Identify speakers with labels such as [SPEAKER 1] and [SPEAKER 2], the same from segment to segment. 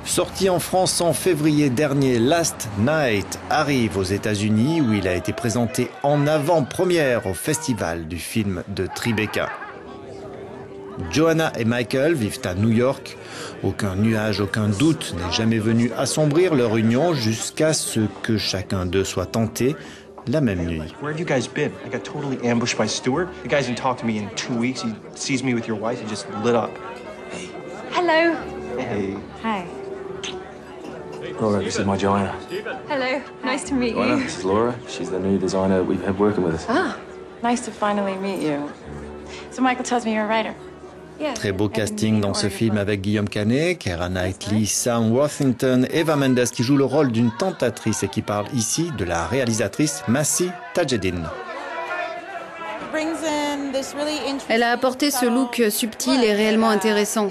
[SPEAKER 1] Sorti en France en février dernier, Last Night arrive aux États-Unis où il a été présenté en avant-première au festival du film de Tribeca. Joanna et Michael vivent à New York. Aucun nuage, aucun doute n'est jamais venu assombrir leur union jusqu'à ce que chacun d'eux soit tenté la même nuit.
[SPEAKER 2] Where have you guys been? I got totally ambushed by Stuart. The guy hasn't talked to me in 2 weeks. He sees me with your wife. He just lit up. Hey.
[SPEAKER 3] Hello.
[SPEAKER 2] Hey.
[SPEAKER 3] Hi.
[SPEAKER 4] Laura, this is my Joanna.
[SPEAKER 3] Hello. Nice to meet
[SPEAKER 4] Joanna,
[SPEAKER 3] you.
[SPEAKER 4] this is Laura. She's the new designer we've had working with us.
[SPEAKER 3] Ah, nice to finally meet you. So Michael tells me you're a writer.
[SPEAKER 1] Très beau casting dans ce film avec Guillaume Canet, Keira Knightley, Sam Worthington, Eva Mendes qui joue le rôle d'une tentatrice et qui parle ici de la réalisatrice Masih Tajeddine.
[SPEAKER 5] Elle a apporté ce look subtil et réellement intéressant.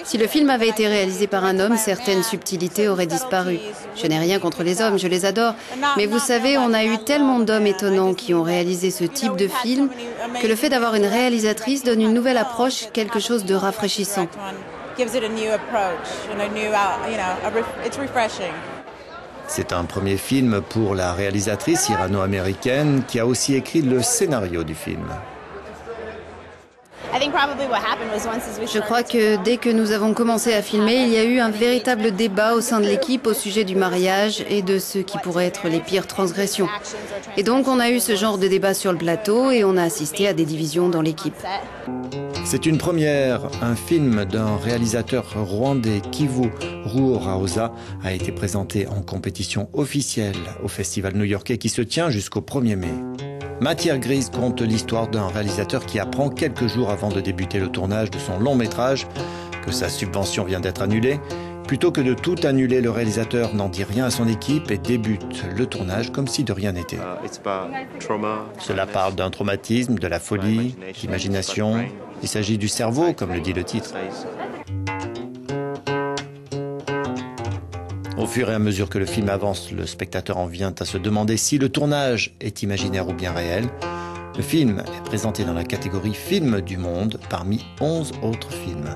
[SPEAKER 5] Si le film avait été réalisé par un homme, certaines subtilités auraient disparu. Je n'ai rien contre les hommes, je les adore. Mais vous savez, on a eu tellement d'hommes étonnants qui ont réalisé ce type de film que le fait d'avoir une réalisatrice donne une nouvelle approche, quelque chose de rafraîchissant.
[SPEAKER 1] C'est un premier film pour la réalisatrice irano-américaine qui a aussi écrit le scénario du film.
[SPEAKER 5] Je crois que dès que nous avons commencé à filmer, il y a eu un véritable débat au sein de l'équipe au sujet du mariage et de ce qui pourraient être les pires transgressions. Et donc on a eu ce genre de débat sur le plateau et on a assisté à des divisions dans l'équipe.
[SPEAKER 1] C'est une première. Un film d'un réalisateur rwandais, Kivu Ruoraoza, a été présenté en compétition officielle au festival new-yorkais qui se tient jusqu'au 1er mai. Matière grise conte l'histoire d'un réalisateur qui apprend quelques jours avant de débuter le tournage de son long métrage que sa subvention vient d'être annulée. Plutôt que de tout annuler, le réalisateur n'en dit rien à son équipe et débute le tournage comme si de rien n'était. Cela parle d'un traumatisme, de la folie, d'imagination. Il s'agit du cerveau, comme le dit le titre. Au fur et à mesure que le film avance, le spectateur en vient à se demander si le tournage est imaginaire ou bien réel. Le film est présenté dans la catégorie Film du monde parmi 11 autres films.